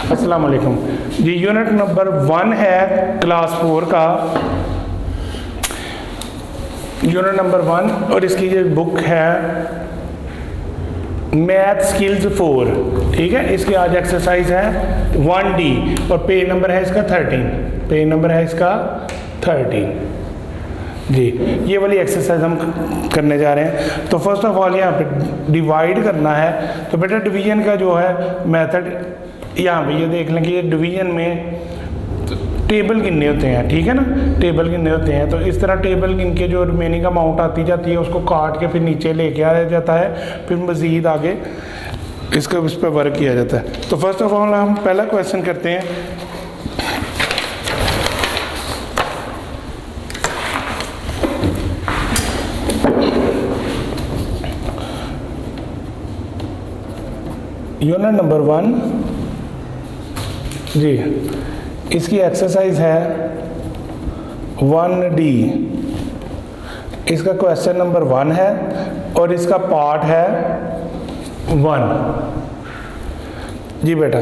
अस्सलाम वालेकुम जी। Unit number 1 है क्लास 4 का, यूनिट नंबर 1, और इसकी ये बुक है मैथ स्किल्स 4। ठीक है, इसकी आज एक्सरसाइज है 1D और पेज नंबर है इसका 13। पेज नंबर है इसका 13 जी। ये वाली एक्सरसाइज हम करने जा रहे हैं। तो फर्स्ट ऑफ ऑल यहाँ पे डिवाइड करना है। तो बेटा डिवीजन का जो है मेथड यहाँ पे ये देख लें कि ये डिवीजन में टेबल गिनने होते हैं। ठीक है ना, टेबल गिनने होते हैं। तो इस तरह टेबल गिन के जो रिमेनिंग अमाउंट आती जाती है उसको काट के फिर नीचे लेके आया जाता है, फिर मज़ीद आगे इसका उस पर वर्क किया जाता है। तो फर्स्ट ऑफ ऑल हम पहला क्वेश्चन करते हैं। यूनिट नंबर 1 जी, इसकी एक्सरसाइज है 1D। इसका क्वेश्चन नंबर 1 है और इसका पार्ट है 1 जी। बेटा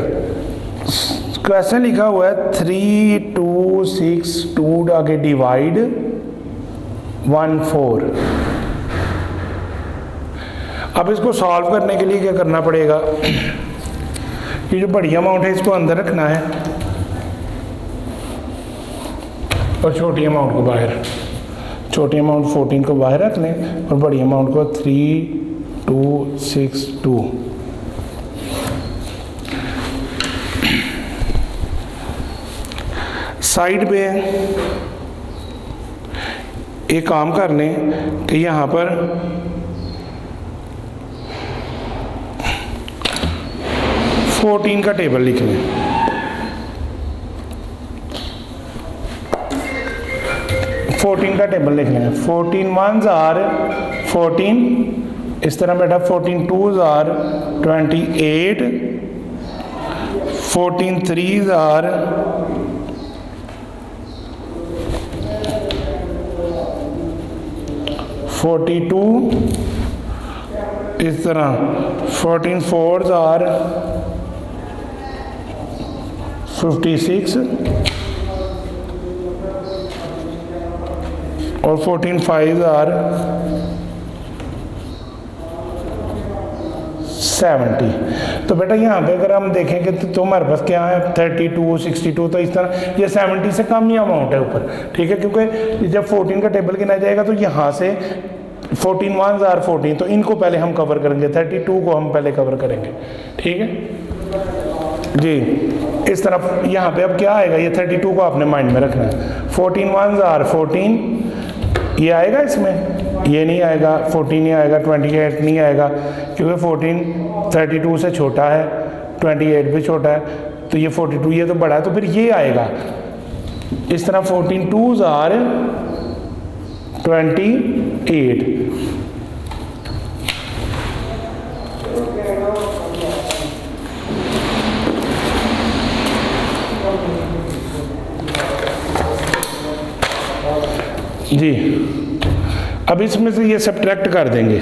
क्वेश्चन लिखा हुआ है 3 2 6 2 आगे डिवाइड 1 4। अब इसको सॉल्व करने के लिए क्या करना पड़ेगा, ये जो बड़ी अमाउंट है इसको अंदर रखना है और छोटी अमाउंट को बाहर। छोटी अमाउंट 14 को बाहर रख लें और बड़ी अमाउंट को 3 2 6 2। साइड पे एक काम कर लें कि यहाँ पर 14 का टेबल लिख लें। 14 का टेबल लिख लें। 14 1s आर 14, इस तरह बेटा 14 2s आर 28, 14 3s आर 42, इस तरह 14 4s आर 56 और 14 5s आर 70। तो बेटा यहाँ पे अगर हम देखें कि तो हमारे पास क्या है 32 62, तो इस तरह ये 70 से कम ही अमाउंट है ऊपर। ठीक है, क्योंकि जब 14 का टेबल गिना जाएगा तो यहाँ से 14 1s आर 14, तो इनको पहले हम कवर करेंगे, 32 को हम पहले कवर करेंगे। ठीक है जी। इस तरफ यहाँ पे अब क्या आएगा, ये 32 को आपने माइंड में रखना है। 14 1s आर 14, ये आएगा इसमें, ये नहीं आएगा, 14 नहीं आएगा, 28 नहीं आएगा, क्योंकि 14 32 से छोटा है, 28 भी छोटा है, तो ये 42 ये तो बड़ा है, तो फिर ये आएगा। इस तरह 14 2s आर 28। जी, अब इसमें से ये सब्ट्रैक्ट कर देंगे।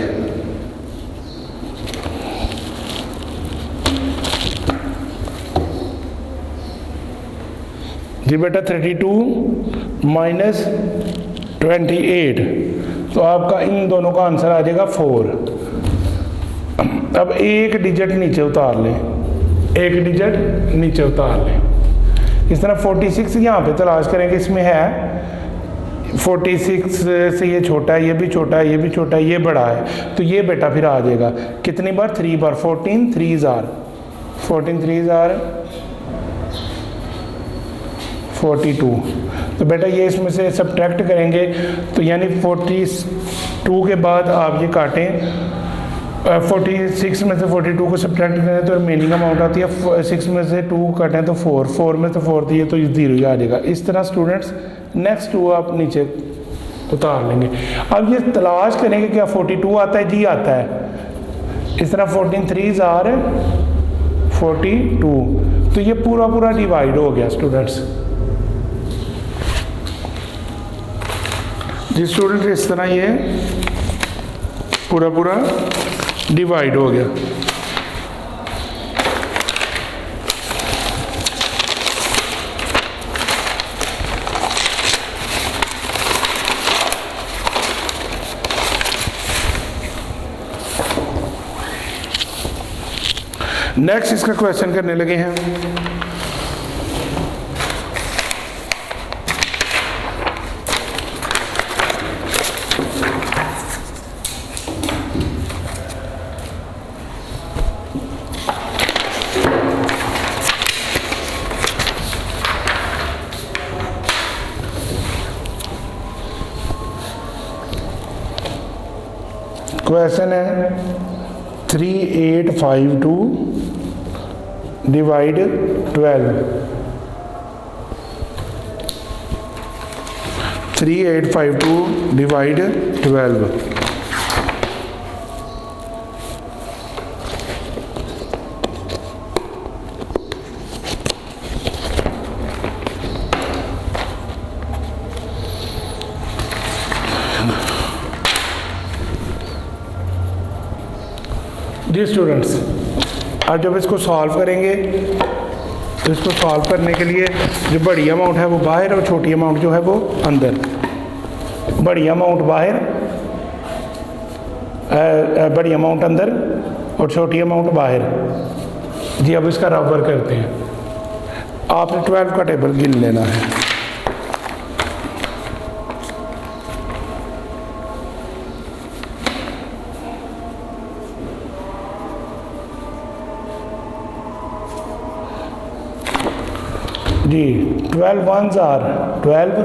जी बेटा 32 माइनस 28, तो आपका इन दोनों का आंसर आ जाएगा 4। अब एक डिजिट नीचे उतार लें, एक डिजिट नीचे उतार लें। इस तरह 46 यहाँ पे तलाश करेंगे, इसमें है 46 से ये छोटा है, ये भी छोटा है, ये भी छोटा है, ये बड़ा है, तो ये बेटा फिर आ जाएगा कितनी बार, 3 बार। 14 3s आर 14 3s आर 42। तो बेटा ये इसमें से सब्ट्रैक्ट करेंगे, तो यानी 42 के बाद आप ये काटें, 46 में से 42 को सब्ट्रैक्ट करें तो रिमेनिंग अमाउंट आती है 6 में से 2 काटें तो 4, 4 में से 4 दिए तो 0 ही आ जाएगा। इस तरह स्टूडेंट्स नेक्स्ट 2 आप नीचे उतार लेंगे। अब ये तलाश करेंगे क्या 42 आता है, जी आता है। इस तरह 14 3s आर 42, तो ये पूरा पूरा डिवाइड हो गया स्टूडेंट्स। जी स्टूडेंट, इस तरह ये पूरा पूरा डिवाइड हो गया। नेक्स्ट इसका क्वेश्चन करने लगे हैं। क्वेश्चन है 3852 डिवाइड 12। 3852 डिवाइड 12। जी स्टूडेंट्स, आज जब इसको सॉल्व करेंगे तो इसको सॉल्व करने के लिए जो बड़ी अमाउंट है वो बाहर और छोटी अमाउंट जो है वो अंदर। बड़ी अमाउंट बाहर, बड़ी अमाउंट अंदर और छोटी अमाउंट बाहर। जी अब इसका रबर करते हैं। आपने 12 का टेबल गिन लेना है। जी 12 ones are 12,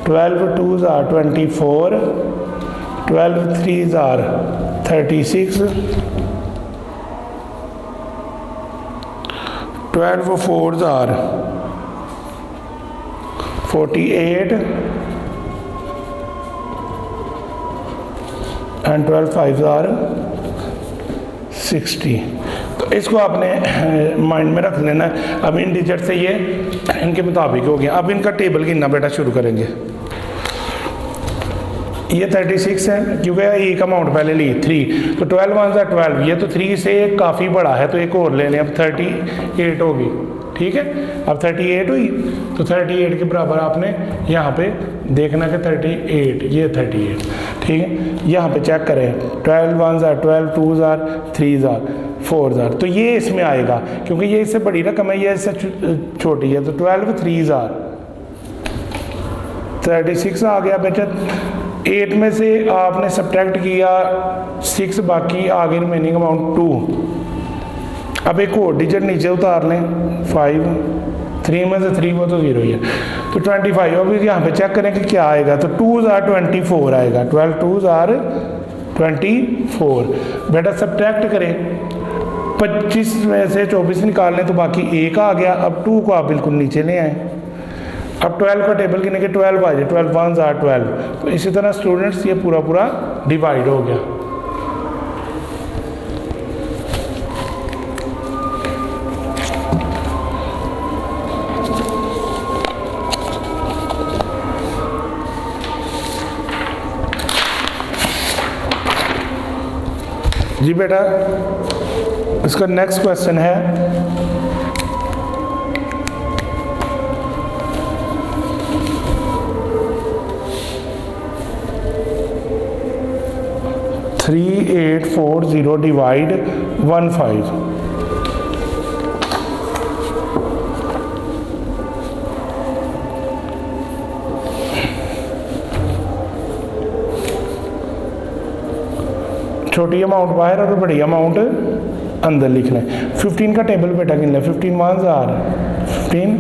12 twos are 24, 12 threes are 36, 12 fours are 48 and 12 fives are 60। तो इसको आपने माइंड में रख लेना है। अब इन डिजिट से ये इनके मुताबिक हो गया। अब इनका टेबल गिनना बेटा शुरू करेंगे। ये 36 है क्योंकि एक अमाउंट पहले ली 3, तो 12 ones are 12। ये तो 3 से काफ़ी बड़ा है तो एक और ले लें। अब 38 होगी, ठीक है। अब 38 हुई तो 38 के बराबर आपने यहाँ पे देखना कि 38, ये 38, ठीक है। यहाँ पे चेक करें 12 ones are 12, 2s are 3s are 4s are, तो ये इसमें आएगा क्योंकि ये इससे बड़ी रकम है, ये इससे छोटी है। तो 12 3s are 36 आ गया बेटा। 8 में से आपने सब्ट्रैक्ट किया 6, बाकी आगे रिमेनिंग अमाउंट 2। अब एक और डिजिट नीचे उतार लें 5, 3 में से 3 वो तो 0 ही है, तो 25। अब यहाँ पे चेक करें कि क्या आएगा, तो 2s are 24 आएगा। 12 2s are 24। बेटा सब्ट्रैक्ट करें, 25 में से 24 निकाल लें तो बाकी 1 आ गया। अब 2 को आप बिल्कुल नीचे ले आए। अब 12 का टेबल गिने के 12 आ जाए, 12 ones are 12। तो इसी तरह स्टूडेंट्स ये पूरा पूरा डिवाइड हो गया। जी बेटा, इसका नेक्स्ट क्वेश्चन है 3840 डिवाइड 15। छोटी अमाउंट बाहर और बड़ी अमाउंट अंदर लिखना है। 15 का टेबल बेटा गिन ले। 15 ones are 15,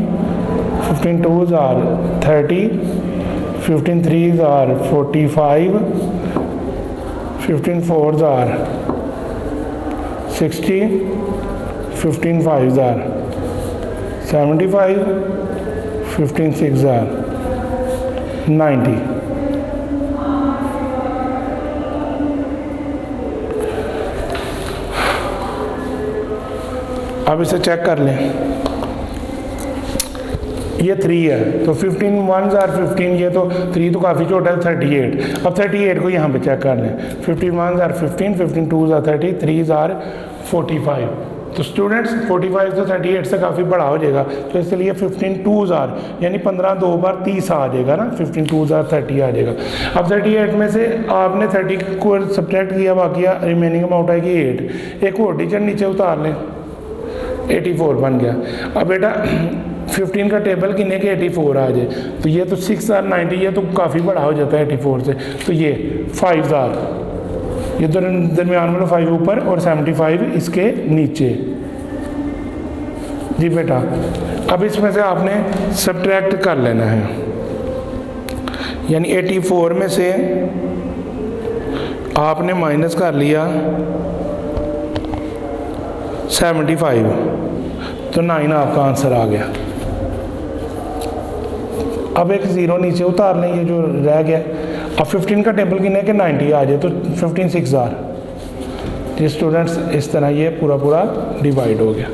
15 twos are 30, 15 threes are 45, 15 fours are 60, 15 fives are 75, 15 sixes are 90। अब इसे चेक कर लें। ये 3 है तो 15 ones are 15, ये तो 3 तो काफ़ी छोटा है, 38। अब 38 को यहाँ पे चेक कर लें। 15 ones are 15, 15 twos are 30, 3s are 45। तो स्टूडेंट्स 45 तो 38 से काफ़ी बड़ा हो जाएगा, तो इसलिए 15 twos are यानी 15 2 बार 30 आ जाएगा ना। 15 twos are 30 आ जाएगा। अब 38 में से आपने 30 को सब्ट्रैक्ट किया, बाकी रिमेनिंग अमाउंट आएगी 8। एक और डिजिट नीचे उतार लें 84 बन गया। अब बेटा 15 का टेबल कितने के 84 आ जाए, तो ये तो 6 और 90 ये तो काफ़ी बड़ा हो जाता है 84 से, तो ये 5 ये दरमियान में 5 ऊपर और 75 इसके नीचे। जी बेटा, अब इसमें से आपने सब्ट्रैक्ट कर लेना है, यानी 84 में से आपने माइनस कर लिया 75, तो 9 आपका आंसर आ गया। अब एक ज़ीरो नीचे उतार लें, ये जो रह गया। अब 15 का टेबल कितने के 90 आ जाए, तो 15 6,000। ये स्टूडेंट्स इस तरह ये पूरा पूरा डिवाइड हो गया।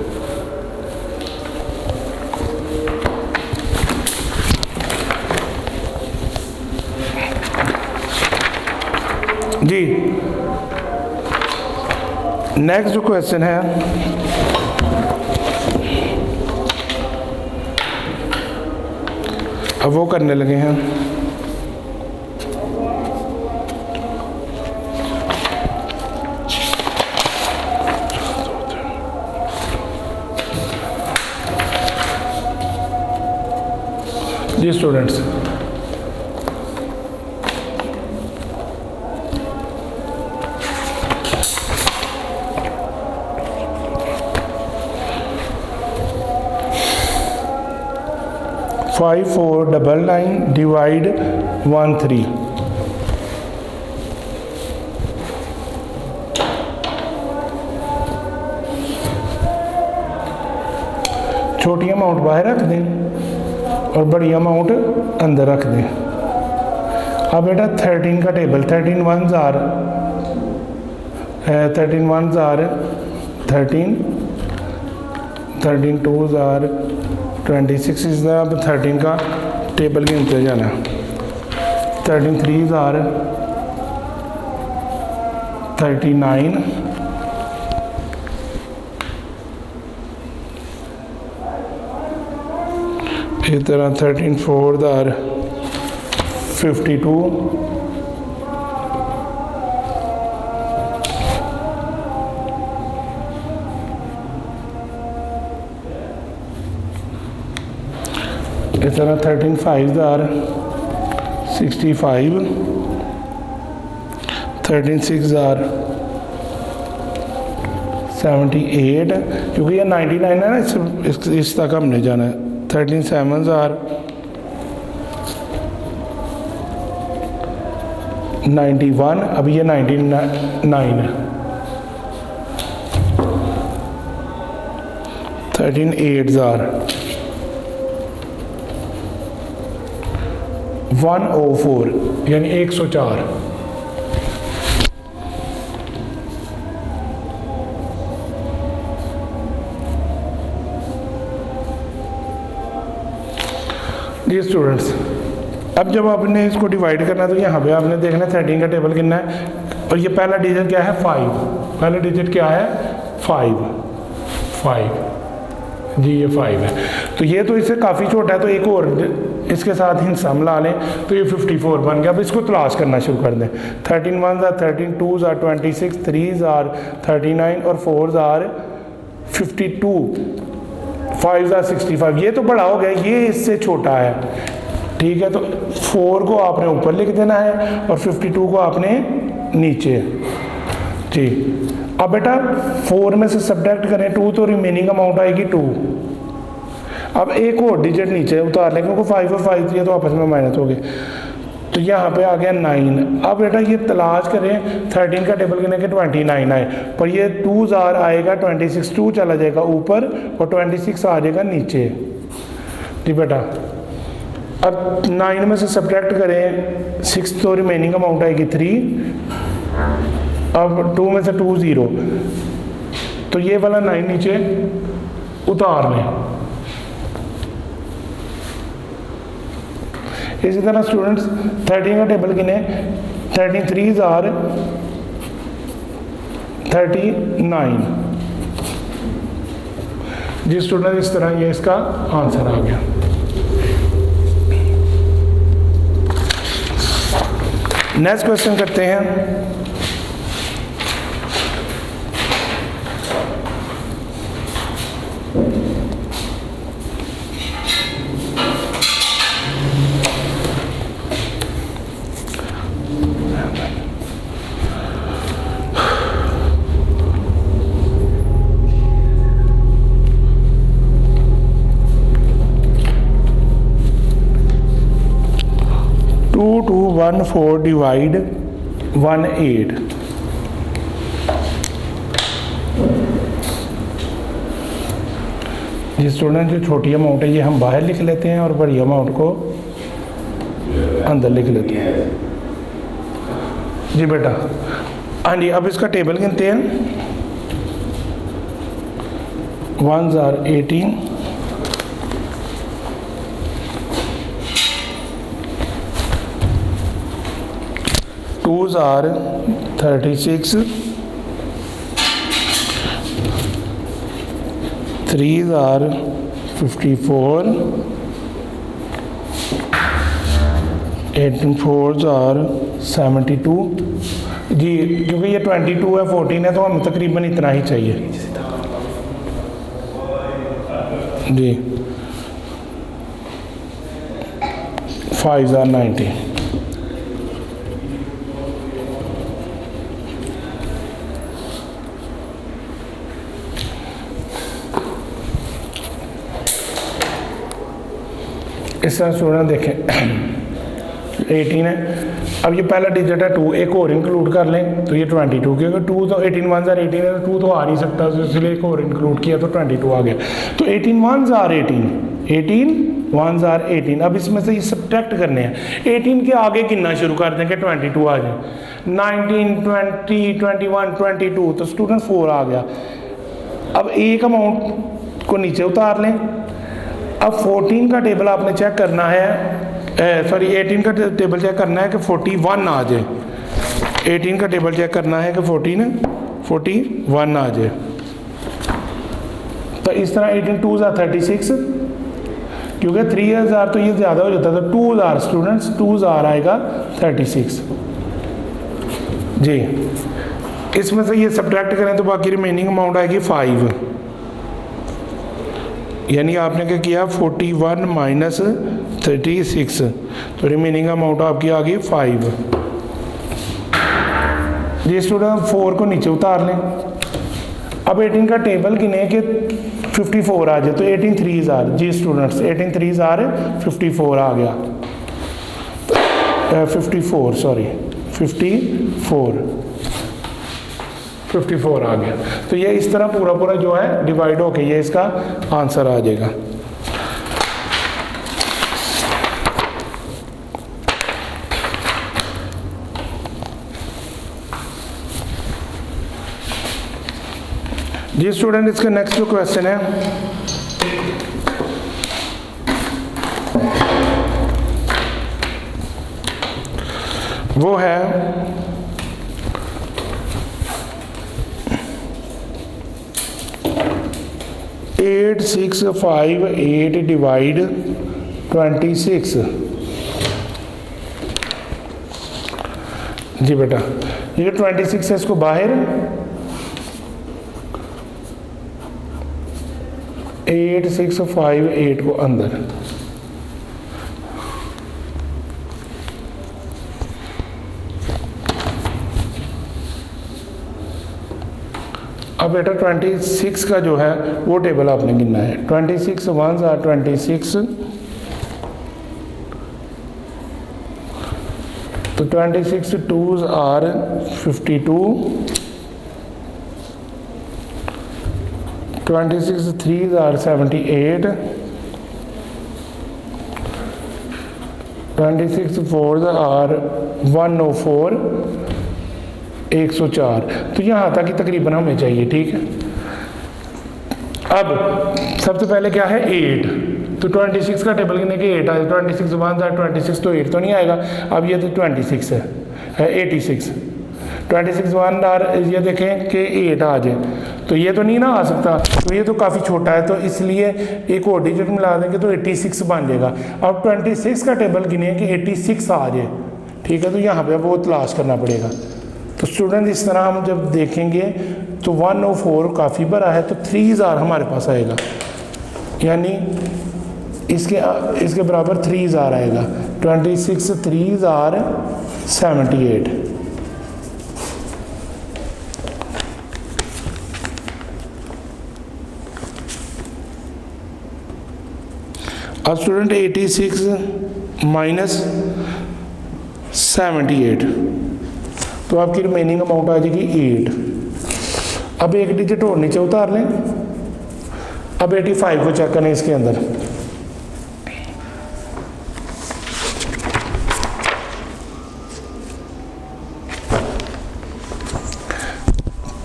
जी नेक्स्ट जो क्वेश्चन है, अब वो करने लगे हैं। जी स्टूडेंट्स, फाइव 499 डिवाइड 13। छोटी अमाउंट बाहर रख दें और बड़ी अमाउंट अंदर रख दें। अब बेटा 13 का table, 13 1s are 13, 13 2s are 26 इस तरह। अब 13 का टेबल गिनते जाना। 13 3s are 39, इस तरह 13 4s are 52, इस तरह 13 5s are 65, 13 6s are 78, क्योंकि ये 99 है ना, इस तक हमने जाना है। 13 7s are 91, अब ये 99 है। 13 8s are 104, यानी 104। जी स्टूडेंट्स, अब जब आपने इसको डिवाइड करना है तो यहाँ पे आपने देखना 13 का टेबल कितना है, और ये पहला डिजिट क्या है 5, पहला डिजिट क्या है 5 जी, ये 5 है। तो ये तो इससे काफ़ी छोटा है, तो एक और इसके साथ हिस्सा मिला लें तो ये 54 बन गया। अब इसको तलाश करना शुरू कर दें। 13 1s are 13, 2s are 26, 3s are 39 और 4s are 52, 5s are 65। ये तो बड़ा हो गया, ये इससे छोटा है, ठीक है। तो 4 को आपने ऊपर लिख देना है और 52 को आपने नीचे। जी, अब बेटा 4 में से सब्ट्रैक्ट करें 2 तो रिमेनिंग अमाउंट आएगी 2। अब एक और डिजिट नीचे उतार लें, क्योंकि 5 और 5 ये तो आपस में माइनस हो गए, तो यहाँ पे आ गया 9। अब बेटा ये तलाश करें 13 का टेबल कितने के 29 आए, पर ये 2s are आएगा 26, 2 चला जाएगा ऊपर और 26 आ जाएगा नीचे। जी बेटा, अब 9 में से सब्ट्रैक्ट करें 6 तो रिमेनिंग अमाउंट आएगी 3। अब 2 में से 2 0, तो ये वाला 9 नीचे उतार लें। इसी तरह स्टूडेंट्स 13 का टेबल किने 13 3s are 39। जी स्टूडेंट, इस तरह ये इसका आंसर आ गया। नेक्स्ट क्वेश्चन करते हैं। 14 डिवाइड 18। ये स्टूडेंट जो छोटी अमाउंट है ये हम बाहर लिख लेते हैं और बड़ी अमाउंट को अंदर लिख लेते हैं। जी बेटा, हाँ जी, अब इसका टेबल गिनते हैं। 1s are 18, 2s are 36, 3s are 54, 18 4s are 72। जी, क्योंकि ये 22 है 14 है तो हमें तकरीबन इतना ही चाहिए जी। 5s are 90। इस तरह स्टूडेंट देखें 18 है। अब ये पहला डिजिट है 2, एक और इंक्लूड कर लें तो ये 22, क्योंकि 2 तो 18 1s are 18 है तो 2 तो आ नहीं सकता, तो इसलिए एक और इंक्लूड किया तो 22 आ गया। तो 18 1s are 18, 18 1s are 18। अब इसमें से ये सब्ट्रैक्ट करने हैं। 18 के आगे गिनना शुरू कर दें कि 22 आ जाए। 19 20 21 22 तो स्टूडेंट 4 आ गया। अब एक अमाउंट को नीचे उतार लें। अब 14 का टेबल आपने चेक करना है, सॉरी 18 का टेबल चेक करना है कि 41 आ जाए। 18 का टेबल चेक करना है कि 41 आ जाए। तो इस तरह 18 2s are 36, क्योंकि 3s are तो ये ज़्यादा हो जाता है, तो 2s are students 2s are आएगा 36 जी। इसमें से ये सब्ट्रैक्ट करें तो बाकी रिमेनिंग अमाउंट आएगी 5, यानी आपने क्या किया 41 माइनस 36, तो रिमेनिंग अमाउंट आपकी आ गई 5 जी। स्टूडेंट 4 को नीचे उतार लें। अब 18 का टेबल गिने कि 54 आ जाए, तो 18 3s are जी स्टूडेंट्स 18 3s are 54 आ गया। 54 आ गया। तो ये इस तरह पूरा पूरा जो है डिवाइड होके ये इसका आंसर आ जाएगा। जी स्टूडेंट, इसका नेक्स्ट जो क्वेश्चन है वो है 8 6 5 8 डिवाइड 26। जी बेटा, ये 26 है इसको बाहर, 8 6 5 8 को अंदर। अब बेटा 26 का जो है वो टेबल आपने गिनना है। 26 1s are 26, तो 26 2s are 52, 26 3s are 78, 26 4s are 104, 104। तो यहाँ तक ही तकरीबन हमें चाहिए, ठीक है। अब सबसे पहले क्या है 8, तो 26 का टेबल गिने के 8 आए। 26 1s are 26 तो 8 तो नहीं आएगा। अब ये तो 26 है 86, 26 1 are ये देखें कि 8 आ जाए, तो ये तो नहीं ना आ सकता, तो ये तो काफ़ी छोटा है, तो इसलिए एक और डिजिट मिला देंगे तो 86 बन जाएगा। अब 26 का टेबल गिने कि 86 आ जाए, ठीक है, तो यहाँ पे वो तलाश करना पड़ेगा। तो स्टूडेंट इस तरह हम जब देखेंगे तो 104 काफ़ी बड़ा है, तो 3s are हमारे पास आएगा, यानी इसके बराबर 3s are आएगा। 26 3s are 78। अब स्टूडेंट 86 माइनस 78, तो आपकी रिमेनिंग अमाउंट आ जाएगी 8। अब एक डिजिट और नीचे उतार लें। अब 85 को चेक करें इसके अंदर।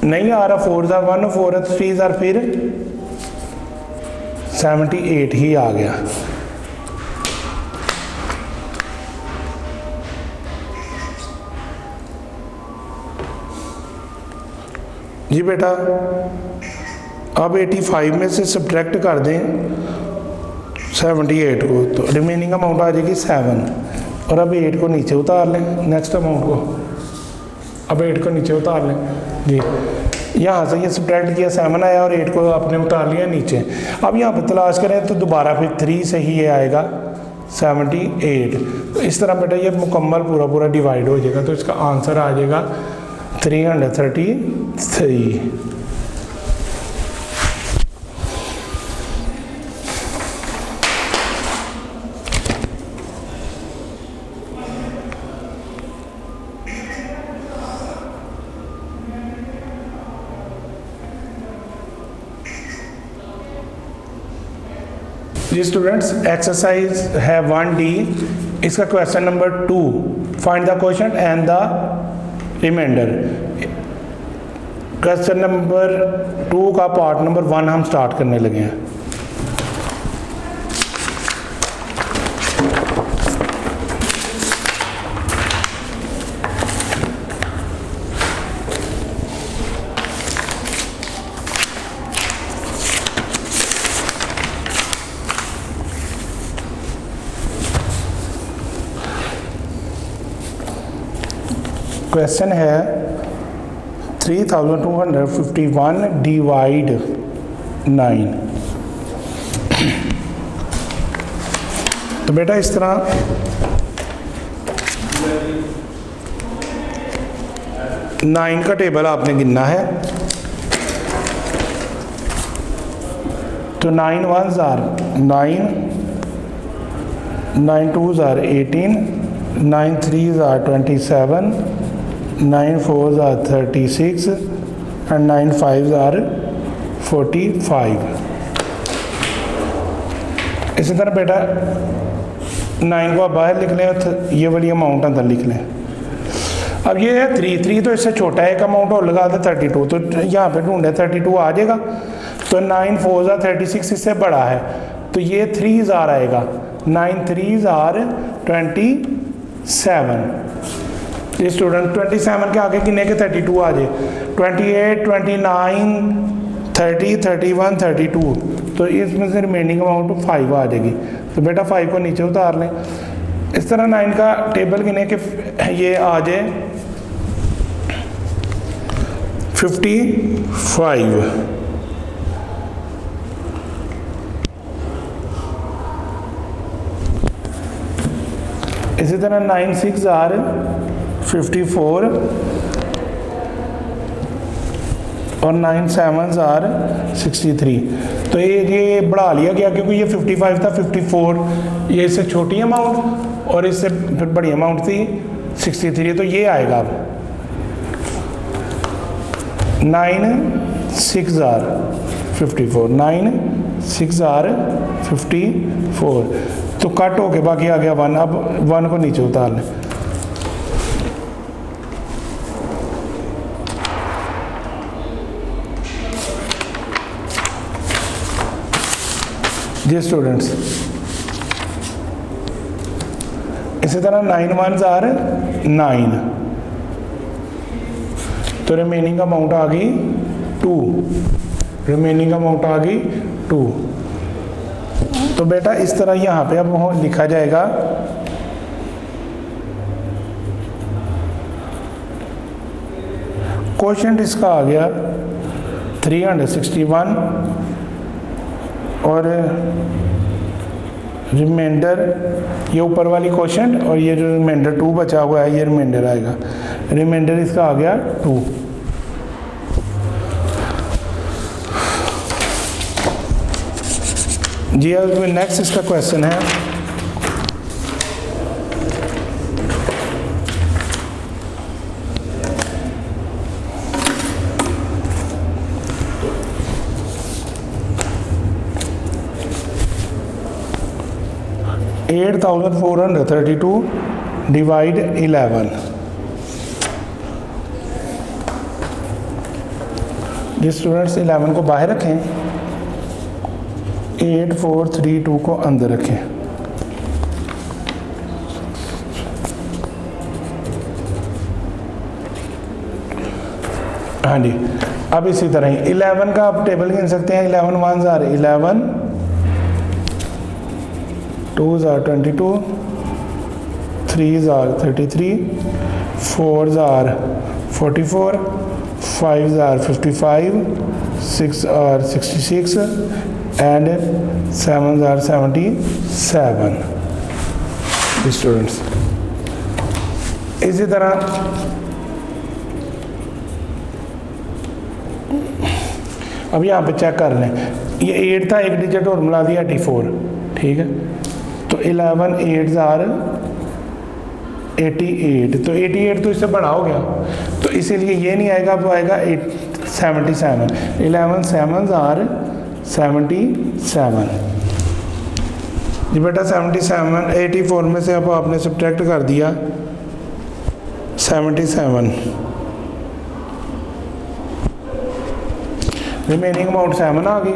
नहीं आ रहा, 4 जार 1, 4 3 जार, फिर 78 ही आ गया। जी बेटा, अब 85 में से सब्ट्रैक्ट कर दें 78 को, तो रिमेनिंग अमाउंट आ जाएगी 7। और अब 8 को नीचे उतार लें, नेक्स्ट अमाउंट को। अब 8 को नीचे उतार लें जी। यहाँ से ये सब्ट्रैक्ट किया, 7 आया और 8 को आपने उतार लिया नीचे। अब यहाँ पर तलाश करें तो दोबारा फिर 3 से ही ये आएगा 78। तो इस तरह बेटा ये मुकम्मल पूरा पूरा डिवाइड हो जाएगा। तो इसका आंसर आ जाएगा 333। जी स्टूडेंट्स, एक्सरसाइज है 1D, इसका question number 2, find the question and the remainder. Question number 2 का पार्ट नंबर 1 हम स्टार्ट करने लगे हैं। क्वेश्चन है 3251 डिवाइड 9। तो बेटा इस तरह नाइन का टेबल आपने गिनना है। तो 9 1s are 9, 9 2s are 18, 9 3s are 27, 9 4s are 36 and 9 5s are 45। इसी तरह बेटा 9 को आप बाहर लिख लें और ये वाली अमाउंट अंदर लिख लें। अब ये है 3 तो इससे छोटा है, एक अमाउंट और लगा दे 32, तो यहाँ पे ढूंढे 32 आ जाएगा। तो 9 4s are 36 इससे बड़ा है, तो ये 3s are आएगा, 9 3s are 27। ये स्टूडेंट 27 के आगे कितने के 32 आ जाए, 28 29 30 31 32, तो इसमें से रिमेनिंग अमाउंट 5 आ जाएगी। तो बेटा 5 को नीचे उतार लें। इस तरह 9 का टेबल गिने के ये आ जाए 55। इसी तरह 9 6 are 54 और 9 7s are 63। तो ये बढ़ा लिया गया क्योंकि ये 55 था, 54 ये इससे छोटी अमाउंट और इससे फिर बड़ी अमाउंट थी 63, तो ये आएगा अब 9 6 are 54, 9 6 are 54। तो कट होके बाकी आ गया 1। अब 1 को नीचे उतार लें। जी स्टूडेंट्स, इसी तरह 9 1s are 9, तो रिमेनिंग अमाउंट आ गई 2, रिमेनिंग अमाउंट आ गई 2। तो बेटा इस तरह यहाँ पे अब लिखा जाएगा क्वोशिएंट इसका आ गया 361 और रिमाइंडर ये ऊपर वाली क्वोशिएंट और ये जो रिमाइंडर 2 बचा हुआ है ये रिमाइंडर आएगा। रिमाइंडर इसका आ गया 2। जी अब नेक्स्ट इसका क्वेश्चन है 8432 डिवाइड 11। जी स्टूडेंट्स 11 को बाहर रखें, 8432 को अंदर रखें। हाँ जी, अब इसी तरह ही 11 का आप टेबल गिन सकते हैं। 11 1s are 11, 2s are 22, 3s are 33, 4s are 44, 5s are 55, 6 are 66 and 7s are 77 students. इसी तरह अब यहाँ पे चेक कर लें, ये 8 था, एक डिजिट और मिला दिया 84, ठीक है। तो 11 8s are 88, तो 88 तो इससे बड़ा हो गया, तो इसीलिए ये नहीं आएगा, वो आएगा 77। 11 7s are 77 जी बेटा। 77 84 में से अब आपने सब्ट्रैक्ट कर दिया 77, रिमेनिंग अमाउंट 7 आ गई।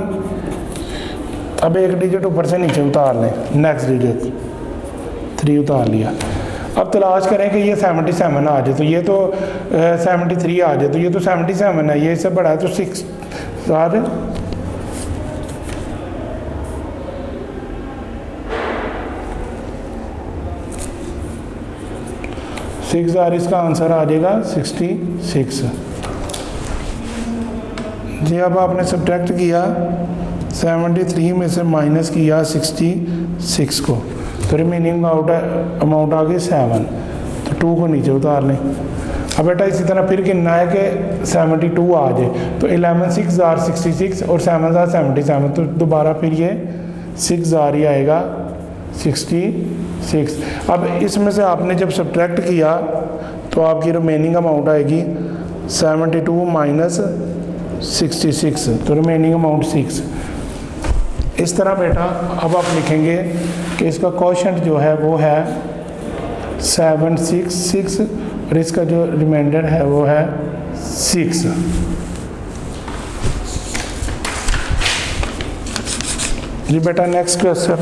अब एक डिजिट ऊपर से नीचे उतार लें, नेक्स्ट डिजिट 3 उतार लिया। अब तलाश करें कि ये 77 आ जाए, तो ये तो 73 आ जाए, तो ये तो 77 है, ये इससे बड़ा है, तो 6 आर 6 आर इसका आंसर आ जाएगा 66 जी। अब आपने सब्ट्रैक्ट किया 73 में से माइनस किया 66 को, तो रिमेनिंग अमाउंट आ गई 7, तो 2 को नीचे उतार लें। अब बेटा इसी तरह फिर गिनना है कि 72 आ जाए, तो 11 6 आर 66 और 7 आर 77, तो दोबारा फिर ये 6 आर ही आएगा 66। अब इसमें से आपने जब सब्ट्रैक्ट किया तो आपकी रिमेनिंग अमाउंट आएगी 72 माइनस 66, तो रिमेनिंग अमाउंट 6। इस तरह बेटा अब आप लिखेंगे कि इसका क्वोशंट जो है वो है 766 और इसका जो रिमाइंडर है वो है 6। जी बेटा नेक्स्ट क्वेश्चन,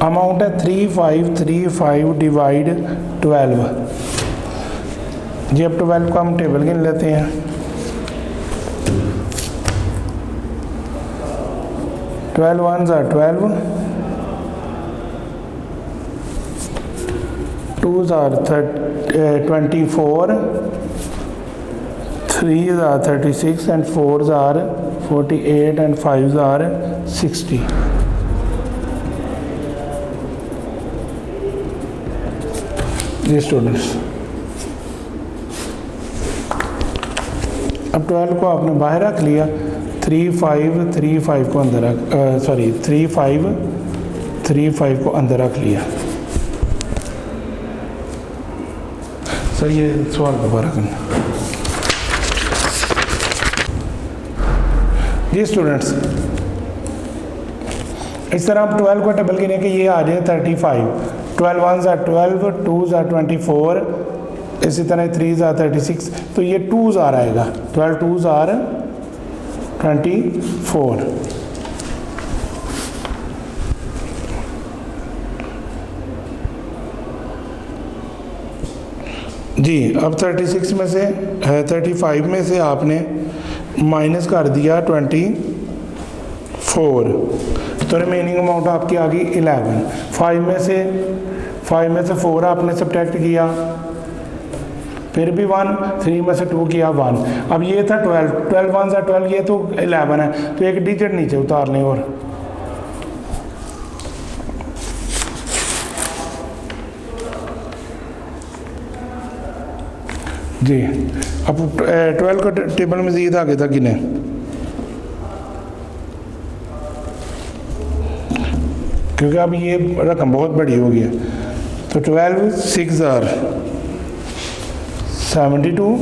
अमाउंट है 3535 डिवाइड 12 जी। अब 12 को हम टेबल गिन लेते हैं। 12 1s are 12, 2s are 24, 3s are 36 and 4s are 48 and 5s are 60 जी स्टूडेंट्स। अब 12 को आपने बाहर रख लिया, 3535 को अंदर रख 3535 को अंदर रख लिया। सर ये सवाल दोबारा करना जी स्टूडेंट्स। इस तरह आप 12 को टेबल गिने कि ये आ जाए 35, 12 1s are 12, 2s are 24, इसी तरह 3s are 36, तो ये 2s आ आएगा, 12 2s are 24 जी। अब 36 में से 35 में से आपने माइनस कर दिया 24, तो रिमेनिंग अमाउंट आपकी आ गई 11। 5 में से 4 आपने सब्ट्रैक्ट किया, फिर भी 1, 3 में से 2 किया 1। अब ये था 12 1s are 12, ये तो 11 है, तो एक डिजिट नीचे उतार लें और जी। अब 12 को टेबल में मज़ीद आगे था गिने, क्योंकि अब ये रकम बहुत बड़ी हो गई है, तो 12 6 are 72,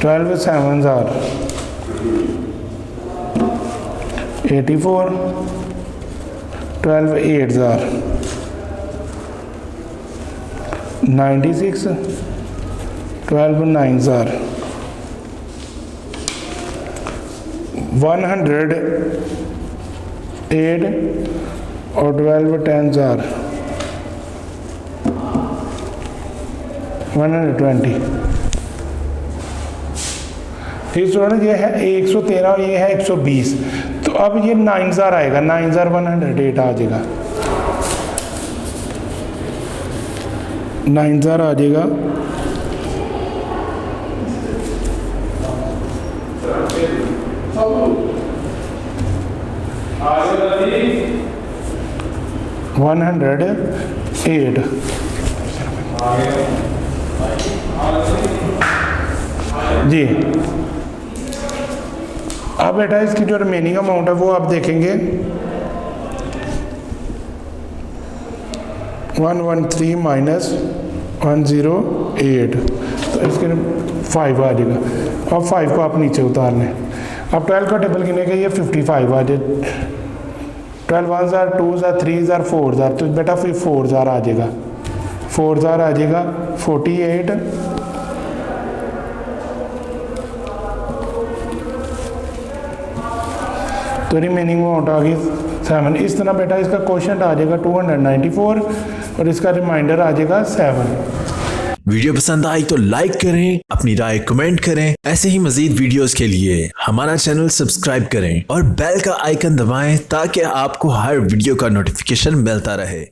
12 7s are 84, 12 8s are 96, 12 9s are 108 और 12 10s are 120। ठीक स्टूडेंट, ये है 113 और ये है 120। तो अब ये 9s आएगा, 9s 108 आ जाएगा, 9s आ जाएगा। वन 108 जी। अब बेटा इसकी जो रिमेनिंग अमाउंट है वो आप देखेंगे 113 माइनस 108, तो इसके 5 आ जाएगा। अब 5 को आप नीचे उतार लें। अब 12 का टेबल गिने का ये 55 आ जाए, 12 1s are 2s are 3s are 4s are, तो बेटा फिर 4s आ जाएगा, 4s आ जाएगा 48, तो रिमेनिंग अमाउंट आ गई 7। इस तरह बेटा इसका क्वेश्चन आ जाएगा 294 और इसका रिमाइंडर आ जाएगा 7। वीडियो पसंद आई तो लाइक करें, अपनी राय कमेंट करें। ऐसे ही मजीद वीडियोस के लिए हमारा चैनल सब्सक्राइब करें और बेल का आइकन दबाएं ताकि आपको हर वीडियो का नोटिफिकेशन मिलता रहे।